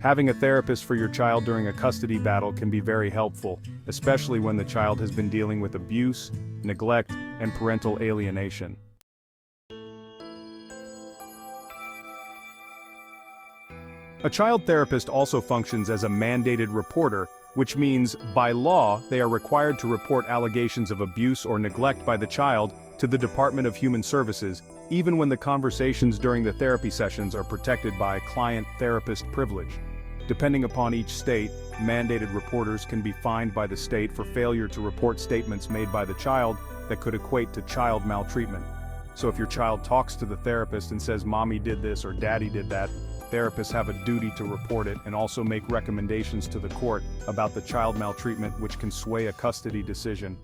Having a therapist for your child during a custody battle can be very helpful, especially when the child has been dealing with abuse, neglect, and parental alienation. A child therapist also functions as a mandated reporter, which means, by law, they are required to report allegations of abuse or neglect by the child to the Department of Human Services, even when the conversations during the therapy sessions are protected by client-therapist privilege. Depending upon each state, mandated reporters can be fined by the state for failure to report statements made by the child that could equate to child maltreatment. So if your child talks to the therapist and says mommy did this or daddy did that, therapists have a duty to report it and also make recommendations to the court about the child maltreatment, which can sway a custody decision.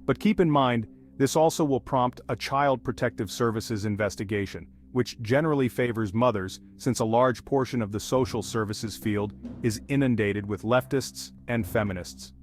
But keep in mind, this also will prompt a Child Protective Services investigation, which generally favors mothers since a large portion of the social services field is inundated with leftists and feminists.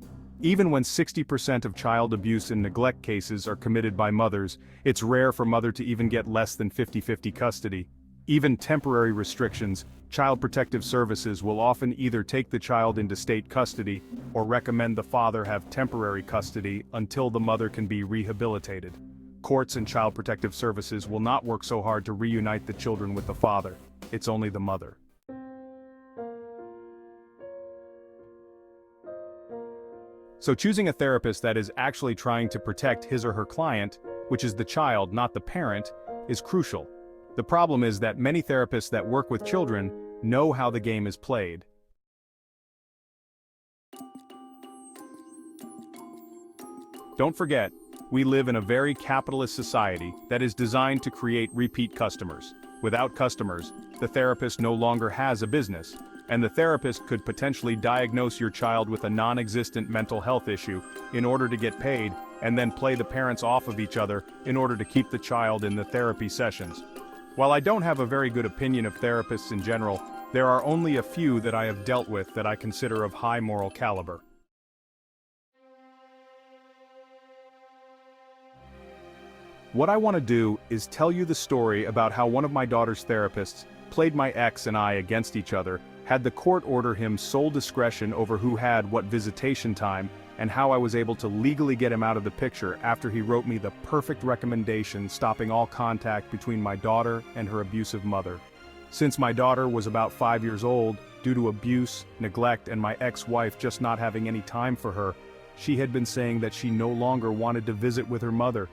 Even when 60% of child abuse and neglect cases are committed by mothers, it's rare for mother to even get less than 50-50 custody. Even temporary restrictions, Child Protective Services will often either take the child into state custody or recommend the father have temporary custody until the mother can be rehabilitated. Courts and Child Protective Services will not work so hard to reunite the children with the father. It's only the mother. So choosing a therapist that is actually trying to protect his or her client, which is the child, not the parent, is crucial. The problem is that many therapists that work with children know how the game is played. Don't forget, we live in a very capitalist society that is designed to create repeat customers. Without customers, the therapist no longer has a business, and the therapist could potentially diagnose your child with a non-existent mental health issue in order to get paid, and then play the parents off of each other in order to keep the child in the therapy sessions. While I don't have a very good opinion of therapists in general, there are only a few that I have dealt with that I consider of high moral caliber. What I want to do is tell you the story about how one of my daughter's therapists played my ex and I against each other, had the court order him sole discretion over who had what visitation time, and how I was able to legally get him out of the picture after he wrote me the perfect recommendation stopping all contact between my daughter and her abusive mother. Since my daughter was about 5 years old, due to abuse, neglect, and my ex-wife just not having any time for her, she had been saying that she no longer wanted to visit with her mother.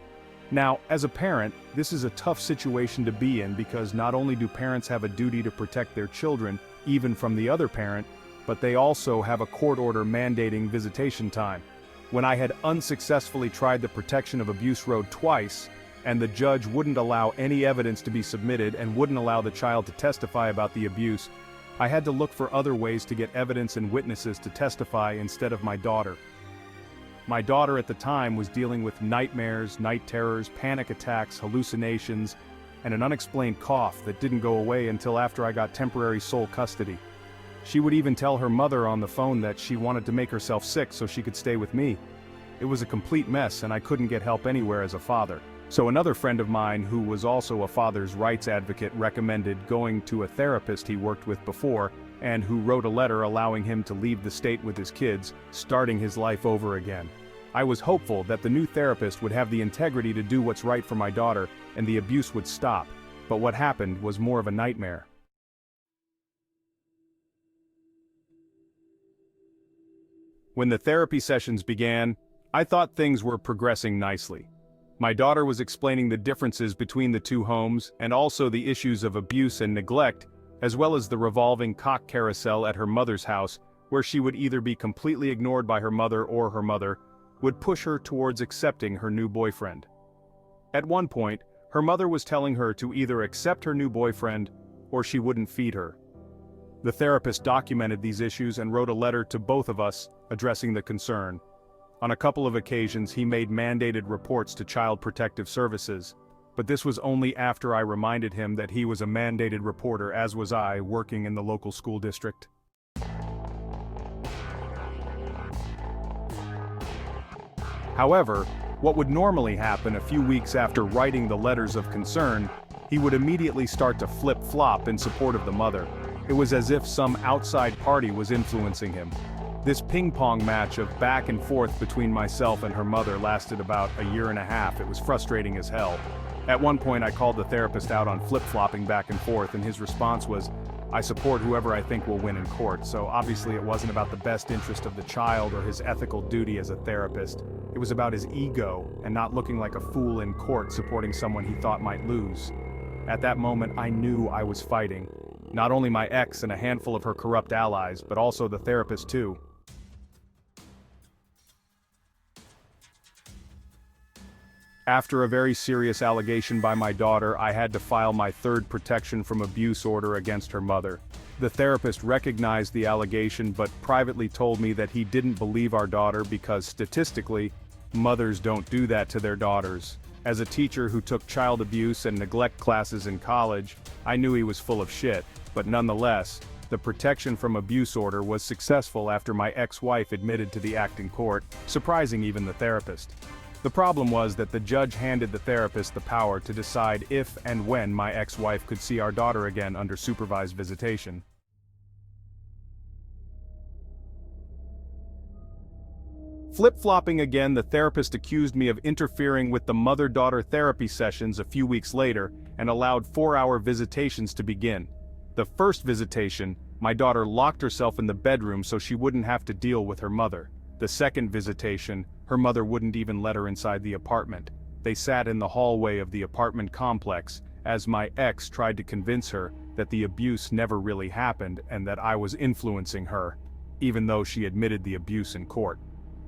Now, as a parent, this is a tough situation to be in because not only do parents have a duty to protect their children, even from the other parent, but they also have a court order mandating visitation time. When I had unsuccessfully tried the protection of abuse road twice, and the judge wouldn't allow any evidence to be submitted and wouldn't allow the child to testify about the abuse, I had to look for other ways to get evidence and witnesses to testify instead of my daughter. My daughter at the time was dealing with nightmares, night terrors, panic attacks, hallucinations, and an unexplained cough that didn't go away until after I got temporary sole custody. She would even tell her mother on the phone that she wanted to make herself sick so she could stay with me. It was a complete mess and I couldn't get help anywhere as a father. So another friend of mine who was also a father's rights advocate recommended going to a therapist he worked with before and who wrote a letter allowing him to leave the state with his kids, starting his life over again. I was hopeful that the new therapist would have the integrity to do what's right for my daughter and the abuse would stop, but what happened was more of a nightmare. When the therapy sessions began, I thought things were progressing nicely. My daughter was explaining the differences between the two homes and also the issues of abuse and neglect, as well as the revolving cock carousel at her mother's house, where she would either be completely ignored by her mother or her mother would push her towards accepting her new boyfriend. At one point, her mother was telling her to either accept her new boyfriend or she wouldn't feed her. The therapist documented these issues and wrote a letter to both of us addressing the concern. On a couple of occasions he made mandated reports to Child Protective Services, but this was only after I reminded him that he was a mandated reporter, as was I, working in the local school district. However, what would normally happen a few weeks after writing the letters of concern he would immediately start to flip-flop in support of the mother. It was as if some outside party was influencing him. This ping-pong match of back and forth between myself and her mother lasted about a year and a half. It was frustrating as hell. At one point I called the therapist out on flip-flopping back and forth, and his response was, "I support whoever I think will win in court." So obviously it wasn't about the best interest of the child or his ethical duty as a therapist. It was about his ego and not looking like a fool in court supporting someone he thought might lose. At that moment I knew I was fighting. Not only my ex and a handful of her corrupt allies, but also the therapist too. After a very serious allegation by my daughter, I had to file my third protection from abuse order against her mother. The therapist recognized the allegation but privately told me that he didn't believe our daughter because statistically, mothers don't do that to their daughters. As a teacher who took child abuse and neglect classes in college, I knew he was full of shit, but nonetheless, the protection from abuse order was successful after my ex-wife admitted to the act in court, surprising even the therapist. The problem was that the judge handed the therapist the power to decide if and when my ex-wife could see our daughter again under supervised visitation. Flip-flopping again, the therapist accused me of interfering with the mother-daughter therapy sessions a few weeks later and allowed 4-hour visitations to begin. The first visitation, my daughter locked herself in the bedroom so she wouldn't have to deal with her mother. The second visitation, her mother wouldn't even let her inside the apartment. They sat in the hallway of the apartment complex, as my ex tried to convince her that the abuse never really happened and that I was influencing her, even though she admitted the abuse in court.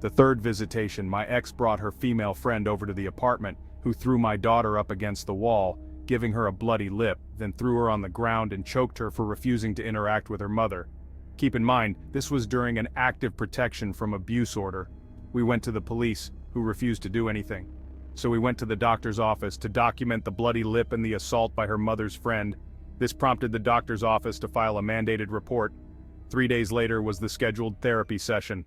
The third visitation, my ex brought her female friend over to the apartment, who threw my daughter up against the wall, giving her a bloody lip, then threw her on the ground and choked her for refusing to interact with her mother. Keep in mind, this was during an active protection from abuse order. We went to the police, who refused to do anything. So we went to the doctor's office to document the bloody lip and the assault by her mother's friend. This prompted the doctor's office to file a mandated report. 3 days later was the scheduled therapy session.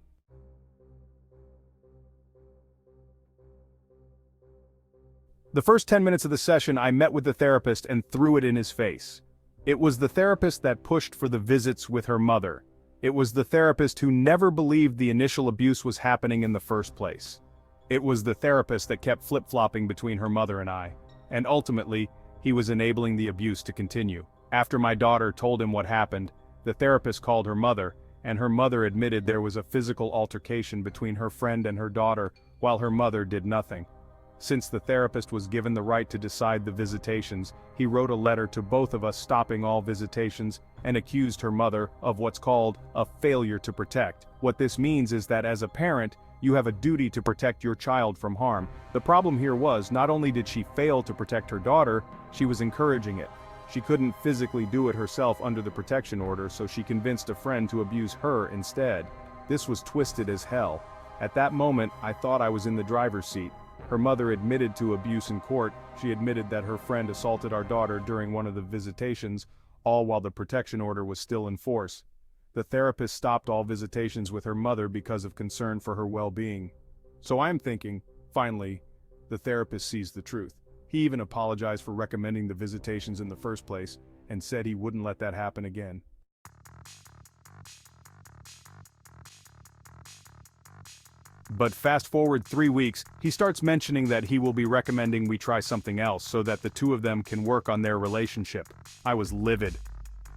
The first 10 minutes of the session, I met with the therapist and threw it in his face. It was the therapist that pushed for the visits with her mother. It was the therapist who never believed the initial abuse was happening in the first place. It was the therapist that kept flip-flopping between her mother and I. And ultimately, he was enabling the abuse to continue. After my daughter told him what happened, the therapist called her mother, and her mother admitted there was a physical altercation between her friend and her daughter, while her mother did nothing. Since the therapist was given the right to decide the visitations, he wrote a letter to both of us stopping all visitations and accused her mother of what's called a failure to protect. What this means is that as a parent, you have a duty to protect your child from harm. The problem here was, not only did she fail to protect her daughter, she was encouraging it. She couldn't physically do it herself under the protection order, so she convinced a friend to abuse her instead. This was twisted as hell. At that moment, I thought I was in the driver's seat. Her mother admitted to abuse in court. She admitted that her friend assaulted our daughter during one of the visitations, all while the protection order was still in force. The therapist stopped all visitations with her mother because of concern for her well-being. So I'm thinking, finally, the therapist sees the truth. He even apologized for recommending the visitations in the first place and said he wouldn't let that happen again. But fast forward 3 weeks, he starts mentioning that he will be recommending we try something else so that the two of them can work on their relationship. I was livid.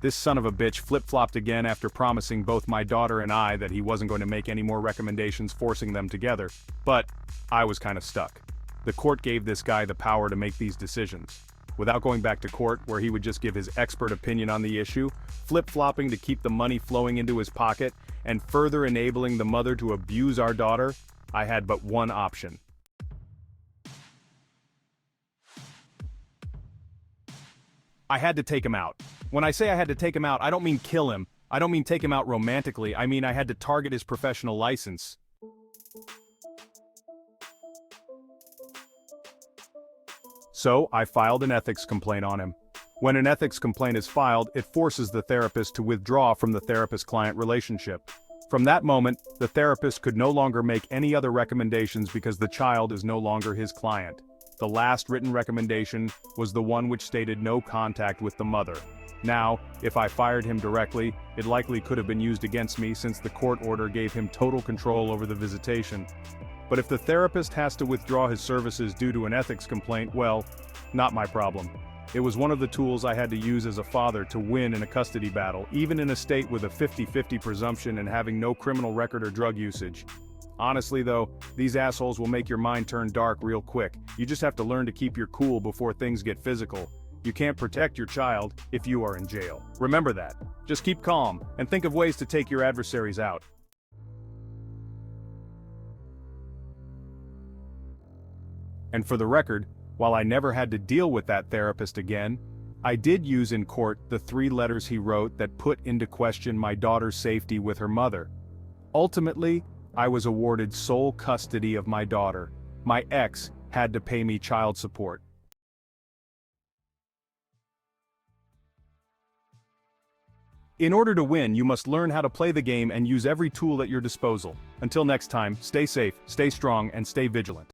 This son of a bitch flip-flopped again after promising both my daughter and I that he wasn't going to make any more recommendations forcing them together. But I was kind of stuck. The court gave this guy the power to make these decisions. Without going back to court, where he would just give his expert opinion on the issue, flip-flopping to keep the money flowing into his pocket, and further enabling the mother to abuse our daughter, I had but one option. I had to take him out. When I say I had to take him out, I don't mean kill him. I don't mean take him out romantically. I mean I had to target his professional license. So, I filed an ethics complaint on him. When an ethics complaint is filed, it forces the therapist to withdraw from the therapist-client relationship. From that moment, the therapist could no longer make any other recommendations because the child is no longer his client. The last written recommendation was the one which stated no contact with the mother. Now, if I fired him directly, it likely could have been used against me since the court order gave him total control over the visitation. But if the therapist has to withdraw his services due to an ethics complaint, well, not my problem. It was one of the tools I had to use as a father to win in a custody battle, even in a state with a 50-50 presumption and having no criminal record or drug usage. Honestly though, these assholes will make your mind turn dark real quick. You just have to learn to keep your cool before things get physical. You can't protect your child if you are in jail. Remember that. Just keep calm, and think of ways to take your adversaries out. And for the record, while I never had to deal with that therapist again, I did use in court the 3 letters he wrote that put into question my daughter's safety with her mother. Ultimately, I was awarded sole custody of my daughter. My ex had to pay me child support. In order to win, you must learn how to play the game and use every tool at your disposal. Until next time, stay safe, stay strong, and stay vigilant.